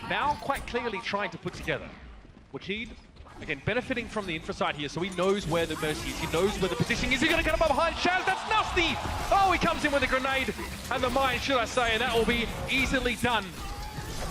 now quite clearly trying to put together. Wakid, again, benefiting from the infra side here, so he knows where the Mercy is, he knows where the positioning is. He's going to get up behind Shaz, that's nasty! Oh, he comes in with a grenade, and the mine, should I say, and that will be easily done.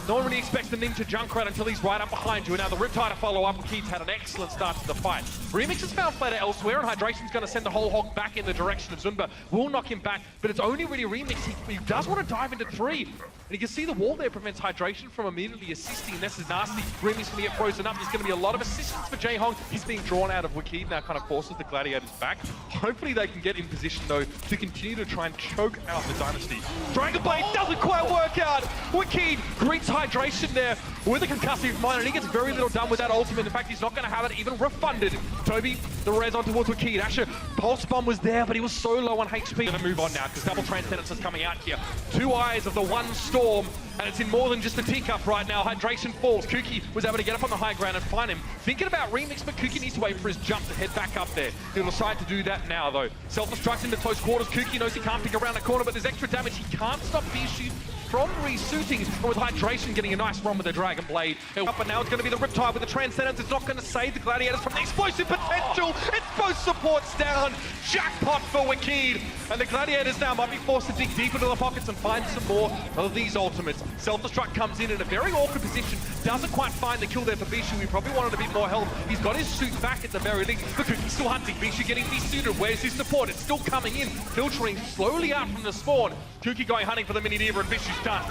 No one really expects the Ninja Junkrat until he's right up behind you, and now the Riptide to follow up. Wakid's had an excellent start to the fight. Remix has found Fleta elsewhere, and Hydration's going to send the whole hog back in the direction of Zunba. Will knock him back, but it's only really Remix. He does want to dive into 3. And you can see the wall there prevents Hydration from immediately assisting, and this is nasty. Remix going to get frozen up. There's going to be a lot of assistance for Ryujehong. He's being drawn out of Wakid, now kind of forces the Gladiators back. Hopefully they can get in position, though, to continue to try and choke out the Dynasty. Dragon Blade doesn't quite work out. Wakid greets Hydration there with a concussive mine, and he gets very little done with that ultimate. In fact, he's not going to have it even refunded. Tobi, the res on towards Wakid. Asher, Pulse Bomb was there, but he was so low on HP. Going to move on now, because double Transcendence is coming out here. 2 eyes of the one storm, and it's in more than just a teacup right now. Hydration falls. Kuki was able to get up on the high ground and find him. Thinking about Remix, but Kuki needs to wait for his jump to head back up there. He'll decide to do that now, though. Self-destructs into close quarters. Kuki knows he can't pick around the corner, but there's extra damage. He can't stop Bischu from resuiting, and with Hydration getting a nice run with the Dragon Blade. But now it's going to be the Riptide with the Transcendence. It's not going to save the Gladiators from the explosive potential. It's both supports down. Jackpot for Wakid. And the Gladiators now might be forced to dig deep into the pockets and find some more of these ultimates. Self-destruct comes in a very awkward position. Doesn't quite find the kill there for Bischu. He probably wanted a bit more health. He's got his suit back at the very least. Look, he's still hunting. Bischu getting desuited. Where's his support? It's still coming in. Filtering slowly out from the spawn. Kuki going hunting for the mini Diva, and Bischu's done.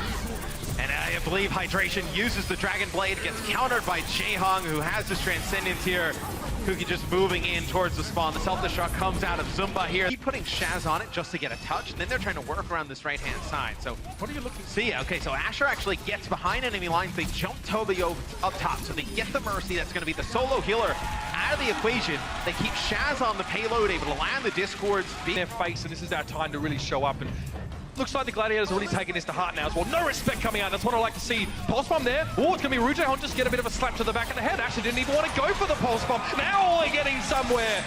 And I believe Hydration uses the Dragon Blade, gets countered by Ryujehong, who has his Transcendence here. Kuki just moving in towards the spawn. The self-destruct comes out of Zumba here. Keep putting Shaz on it just to get a touch, and then they're trying to work around this right-hand side. So what are you looking to see? Okay, so Asher actually gets behind enemy lines. They jump Tobi up top, so they get the Mercy. That's going to be the solo healer out of the equation. They keep Shaz on the payload, able to land the Discords. In their face, and this is our time to really show up. And looks like the Gladiators are really taking this to heart now as well. No respect coming out. That's what I like to see. Pulse Bomb there. Oh, it's going to be Ryujehong just get a bit of a slap to the back of the head. Actually didn't even want to go for the Pulse Bomb. Now they're getting somewhere.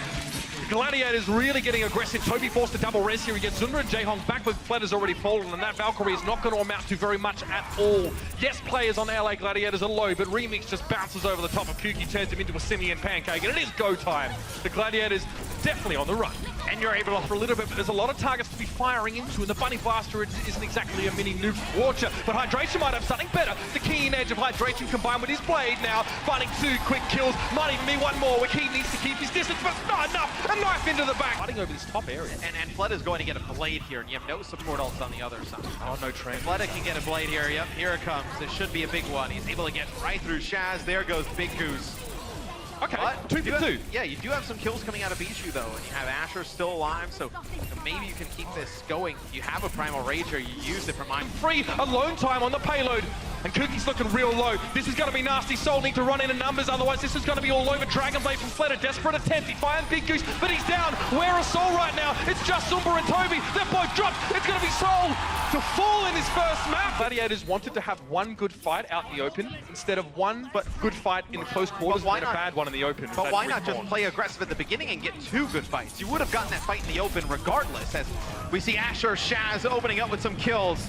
Gladiators really getting aggressive. Tobi forced a double res here. He gets Zunra and Ryujehong back, but Fleta's already fallen, and that Valkyrie is not going to amount to very much at all. Yes, players on the LA Gladiators are low, but Remix just bounces over the top of Kuki, turns him into a simian pancake, and it is go time. The Gladiators definitely on the run. And you're able to for a little bit, but there's a lot of targets to be firing into, and the Bunny Blaster isn't exactly a mini nuke launcher, but Hydration might have something better. The keen edge of Hydration combined with his blade now, finding 2 quick kills, might even be 1 more. Wakid needs to keep his distance, but it's not enough. A knife into the back. Fighting over this top area. And Fleta's going to get a blade here, and you have no support ults on the other side. Oh, no train. Fleta can get a blade here. Yep, here it comes. This should be a big one. He's able to get right through Shaz. There goes Big Goose. Okay, 2 for 2. Yeah, you do have some kills coming out of Bischu though, and you have Asher still alive, so maybe you can keep this going. You have a Primal Rager, you use it for mine. Free alone time on the payload, and Kuki's looking real low. This is going to be nasty. Soul need to run in numbers, otherwise this is going to be all over. Dragon Blade from Fleta, desperate attempt. He finds Big Goose, but he's down. Where is Soul right now? It's just Zumba and Tobi. They're both dropped. It's going to be Soul to fall in his first map. Gladiators wanted to have one good fight out in the open instead of one but good fight in the close quarters and a bad one in the open. But why not just play aggressive at the beginning and get 2 good fights? You would have gotten that fight in the open regardless, as we see Asher Shaz opening up with some kills.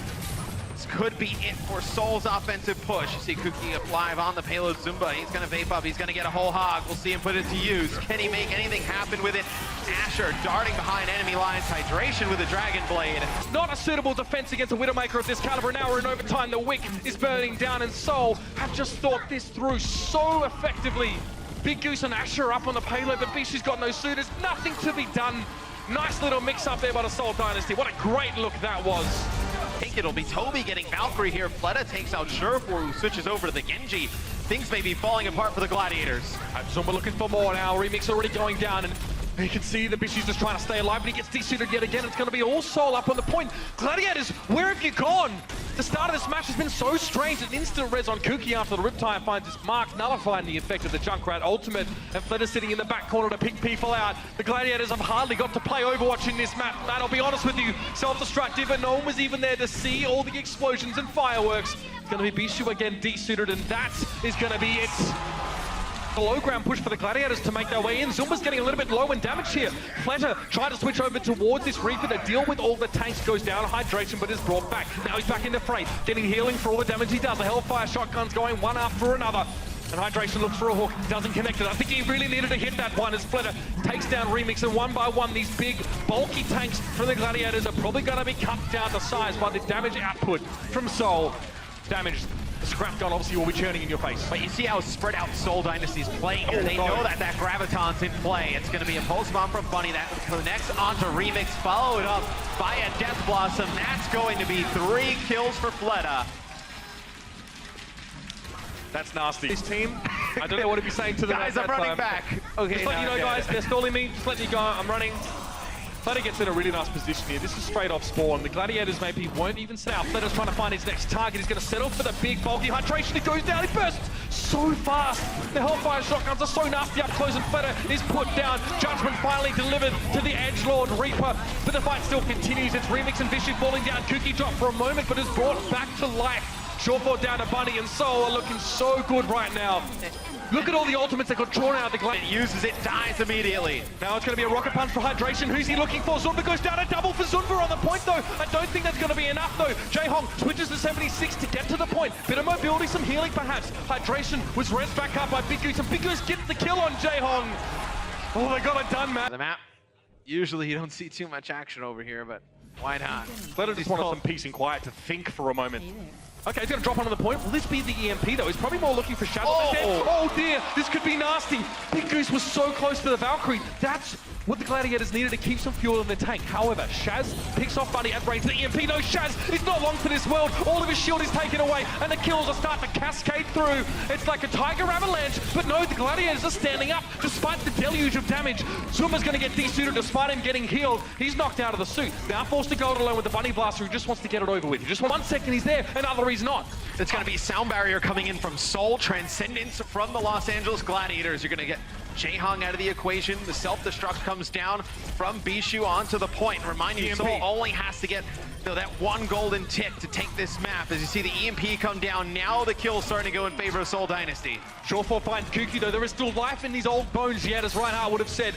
This could be it for Soul's offensive push. You see Kuki live on the payload Zumba. He's going to vape up. He's going to get a whole hog. We'll see him put it to use. Can he make anything happen with it? Asher darting behind enemy lines. Hydration with a Dragon Blade. Not a suitable defense against a Widowmaker of this caliber. Now we're in overtime. The wick is burning down, and Soul have just thought this through so effectively. Big Goose and Asher up on the payload, but Bischu's got no suit. There's nothing to be done. Nice little mix up there by the Seoul Dynasty. What a great look that was. I think it'll be Tobi getting Valkyrie here. Fleta takes out Surefour, who switches over to the Genji. Things may be falling apart for the Gladiators. Zumba looking for more now. Remix already going down, and you can see the Bischu's just trying to stay alive, but he gets desuited yet again. It's going to be all Soul up on the point. Gladiators, where have you gone? The start of this match has been so strange. An instant res on Kuki after the Riptide finds his mark, nullifying the effect of the Junkrat ultimate. And Fleta sitting in the back corner to pick people out. The Gladiators have hardly got to play Overwatch in this map. Man, I'll be honest with you, self-destructive, and no one was even there to see all the explosions and fireworks. It's going to be Bischu again desuited, and that is going to be it. The low ground push for the Gladiators to make their way in. Zumba's getting a little bit low in damage here. Fleta trying to switch over towards this Reaper to deal with all the tanks. Goes down hydration, but is brought back. Now he's back in the fray, getting healing for all the damage he does. The Hellfire shotgun's going one after another. And Hydration looks for a hook, doesn't connect it. I think he really needed to hit that one as Fleta takes down Remix, and one by one, these big, bulky tanks from the Gladiators are probably going to be cut down to size by the damage output from Seoul. Damage. The scrap gun obviously will be churning in your face. But you see how spread out Seoul Dynasty is playing here. They know that Graviton's in play. It's going to be a pulse bomb from Bunny that connects onto Remix, followed up by a Death Blossom. That's going to be 3 kills for Fleta. That's nasty. This team, I don't know what to be saying to them. Guys, I'm running back. Okay, just letting you know, guys, they're stalling me. Just letting you go. I'm running. Fleta gets in a really nice position here. This is straight off spawn. The Gladiators maybe won't even set out. Fleta's trying to find his next target. He's going to settle for the big, bulky Hydration. It goes down. He bursts so fast. The Hellfire shotguns are so nasty up close, and Fleta is put down. Judgment finally delivered to the Edgelord Reaper. But the fight still continues. It's Remix and Bischu falling down. Kuki dropped for a moment, but is brought back to life. Surefour down to Bunny, and Seoul are looking so good right now. Look at all the ultimates that got drawn out of the Glade. Uses it, dies immediately. Now it's going to be a rocket punch for Hydration. Who's he looking for? Zumba goes down, a double for Zumba on the point though. I don't think that's going to be enough though. Ryujehong switches to 76 to get to the point. Bit of mobility, some healing perhaps. Hydration was rezzed back up by Big Goose, and Big Goose gets the kill on Ryujehong. Oh, they got it done, man. The map, usually you don't see too much action over here, but why not? Fleta just wanted some peace and quiet to think for a moment. Okay, he's going to drop onto the point. Will this be the EMP, though? He's probably more looking for Shadow. Oh, dear. This could be nasty. Big Goose was so close to the Valkyrie. That's what the Gladiators needed to keep some fuel in the tank. However, Shaz picks off Bunny at range. The EMP, no, Shaz is not long for this world. All of his shield is taken away, and the kills are starting to cascade through. It's like a tiger avalanche, but no, the Gladiators are standing up despite the deluge of damage. Zumba's going to get desuited despite him getting healed. He's knocked out of the suit. Now forced to go it alone with the Bunny Blaster, who just wants to get it over with. Just 1 second he's there, another he's not. It's going to be Sound Barrier coming in from Seoul, Transcendence from the Los Angeles Gladiators. You're going to get Ryujehong out of the equation. The self-destruct comes down from Bischu onto the point. Remind you, Seoul only has to get that 1 golden tick to take this map. As you see the EMP come down, now the kill's starting to go in favor of Seoul Dynasty. Surefour finds Kuki, though. There is still life in these old bones yet, as Reinhardt would have said.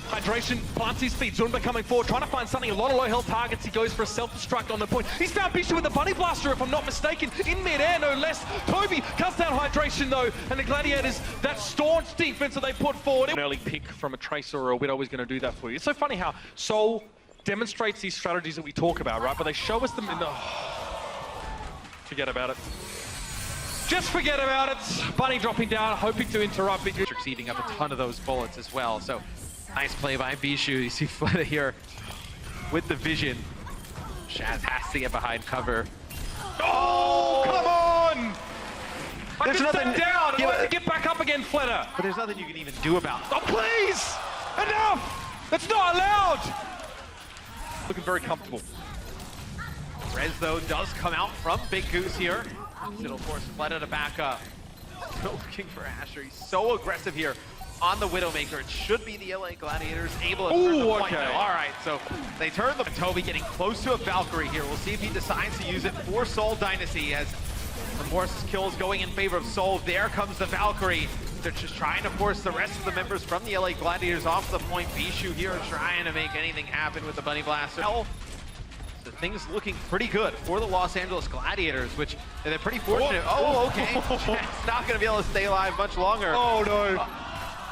Hydration plants his feet. Zumba coming forward, trying to find something. A lot of low health targets. He goes for a self-destruct on the point. He's found Bischu with the Bunny Blaster, if I'm not mistaken, in mid-air, no less. Tobi cuts down Hydration, though, and the Gladiators, that staunch defense that they put forward. An early pick from a Tracer or a Widow is going to do that for you. It's so funny how Seoul demonstrates these strategies that we talk about, right? But they show us them in the... Forget about it. Just forget about it. Bunny dropping down, hoping to interrupt. Matrix eating up a ton of those bullets as well, so... Nice play by Bischu. You see Fleta here with the vision. Shaz has to get behind cover. Oh, come on! There's nothing down. I want to get back up again, Fleta. But there's nothing you can even do about it. Oh, please! Enough! That's not allowed! Looking very comfortable. Rez, though, does come out from Big Goose here. It'll force Fleta to back up. Still looking for Asher. He's so aggressive here on the Widowmaker. It should be the LA Gladiators able to turn the point. Okay. All right, so they turn the... Tobi getting close to a Valkyrie here. We'll see if he decides to use it for Seoul Dynasty as Remorse's kills going in favor of Seoul. There comes the Valkyrie. They're just trying to force the rest of the members from the LA Gladiators off the point. Bischu here trying to make anything happen with the Bunny Blaster. So things looking pretty good for the Los Angeles Gladiators, which they're pretty fortunate. Oh, okay. It's not going to be able to stay alive much longer. Oh, no.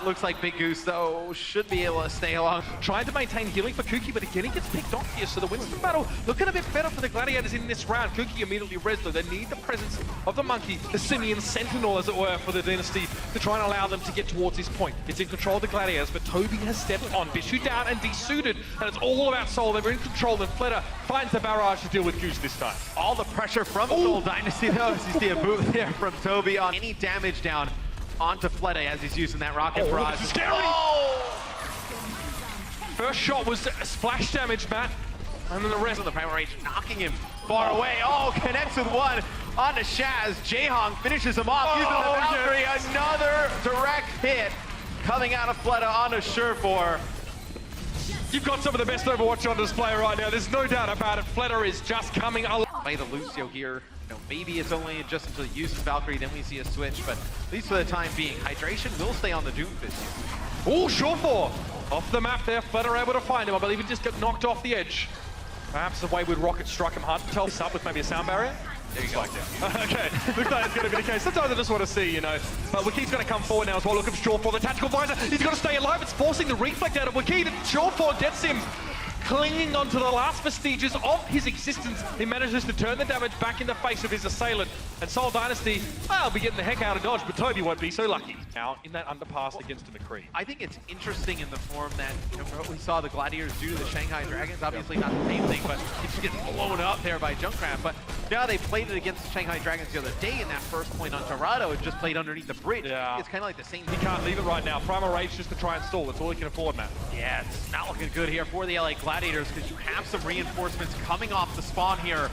Looks like Big Goose, though, should be able to stay along. Trying to maintain healing for Kuki, but again, he gets picked off here, so the Winston battle looking a bit better for the Gladiators in this round. Kuki immediately rezzed, though. They need the presence of the Monkey, the Simian Sentinel, as it were, for the Dynasty to try and allow them to get towards this point. It's in control of the Gladiators, but Tobi has stepped on. Bischu down and desuited, and it's all about Seoul. They're in control, and Fleta finds the barrage to deal with Goose this time. All the pressure from Seoul Dynasty, though, as you see a boot there from Tobi on any damage down onto Fleta as he's using that rocket barrage. This is scary! Oh! First shot was splash damage, Matt. And then the rest of the primary range knocking him far away. Oh, connects with one onto Shaz. Ryujehong finishes him off using the Valkyrie. Yes. Another direct hit coming out of Fleta onto Surefour. You've got some of the best Overwatch on display right now. There's no doubt about it. Fleta is just coming along. play the Lucio here. You know, maybe it's only just until he uses Valkyrie, then we see a switch, but at least for the time being, Hydration will stay on the Doomfist here. Oh, Surefour! Off the map there, Fleta able to find him. I believe he just got knocked off the edge. Perhaps the wayward rocket struck him hard. Tell this up with maybe a sound barrier. There you go. Okay, looks like it's going to be the case. Sometimes I just want to see, you know. But Wiki's going to come forward now as well. Look at Surefour, the tactical visor. He's got to stay alive. It's forcing the reflect out of Wiki. Surefour gets him clinging onto the last vestiges of his existence. He manages to turn the damage back in the face of his assailant. And Seoul Dynasty, I'll be getting the heck out of Dodge, but Tobi won't be so lucky. Now, in that underpass against the McCree. I think it's interesting in the form that, you know, what we saw the Gladiators do to the Shanghai Dragons, obviously not the same thing, but it just gets blown up there by Junkrat. But now they played it against the Shanghai Dragons the other day in that first point on Dorado and just played underneath the bridge. Yeah. It's kind of like the same He can't leave it right now. Primal Rage just to try and stall. That's all he can afford, man. Yeah, it's not looking good here for the LA Gladiators because you have some reinforcements coming off the spawn here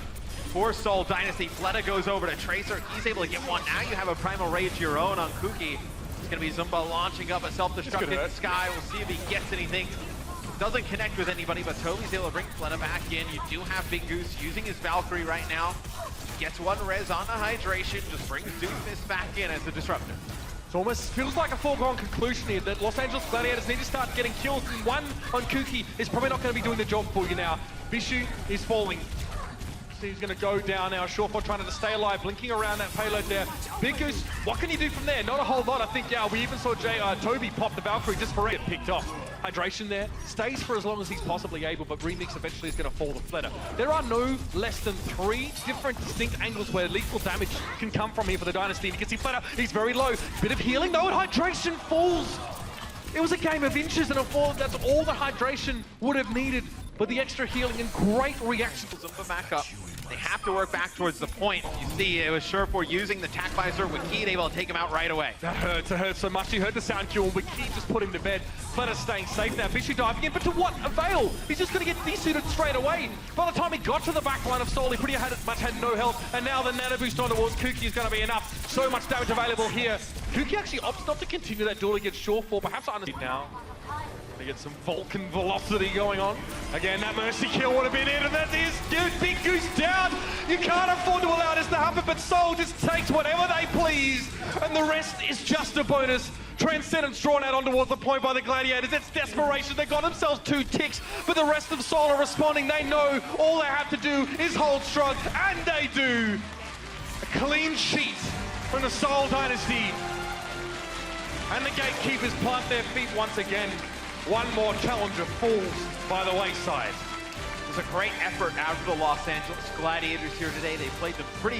for Seoul Dynasty. Fleta goes over to Tracer. He's able to get one. Now you have a Primal Rage of your own on Kuki. It's going to be Zumba launching up a self-destruct in the sky. We'll see if he gets anything. Doesn't connect with anybody, but Tobi's able to bring Fleta back in. You do have Big Goose using his Valkyrie right now. Gets one res on the Hydration. Just brings Doomfist back in as the disruptor. It almost feels like a foregone conclusion here that Los Angeles Gladiators need to start getting kills, and one on Kuki is probably not going to be doing the job for you now. Bischu is falling. He's going to go down now. Surefour trying to stay alive, blinking around that payload there. Big Goose, what can you do from there? Not a whole lot. I think, yeah, we even saw Tobi pop the Valkyrie just for it. Get picked off. Hydration there, stays for as long as he's possibly able, but Remix eventually is going to fall to Fleta. There are no less than 3 different distinct angles where lethal damage can come from here for the Dynasty. And you can see Fleta, he's very low. Bit of healing though, and Hydration falls. It was a game of inches and a fall. That's all the Hydration would have needed. But the extra healing and great reaction. Zumba back up. They have to work back towards the point. You see, it was Surefour using the tac visor with Key able to take him out right away. That hurts, it hurts so much. He heard the sound cue, and Wiki just put him to bed. Fleta staying safe now. Bischu diving in, but to what avail? He's just going to get desuited straight away. By the time he got to the back line of Seoul, he pretty much had no health. And now the nano boost on towards Kuki is going to be enough. So much damage available here. Kuki actually opts not to continue that duel against Surefour. Perhaps I understand now. To get some Vulcan velocity going on. Again, that Mercy kill would have been in, and that is Big Goose down. You can't afford to allow this to happen, but Seoul just takes whatever they please, and the rest is just a bonus. Transcendence drawn out on towards the point by the Gladiators. It's desperation. They got themselves 2 ticks, but the rest of Seoul are responding. They know all they have to do is hold strong, and they do. A clean sheet from the Seoul Dynasty. And the gatekeepers plant their feet once again. One more challenger falls by the wayside. It was a great effort out of the Los Angeles Gladiators here today. They played them pretty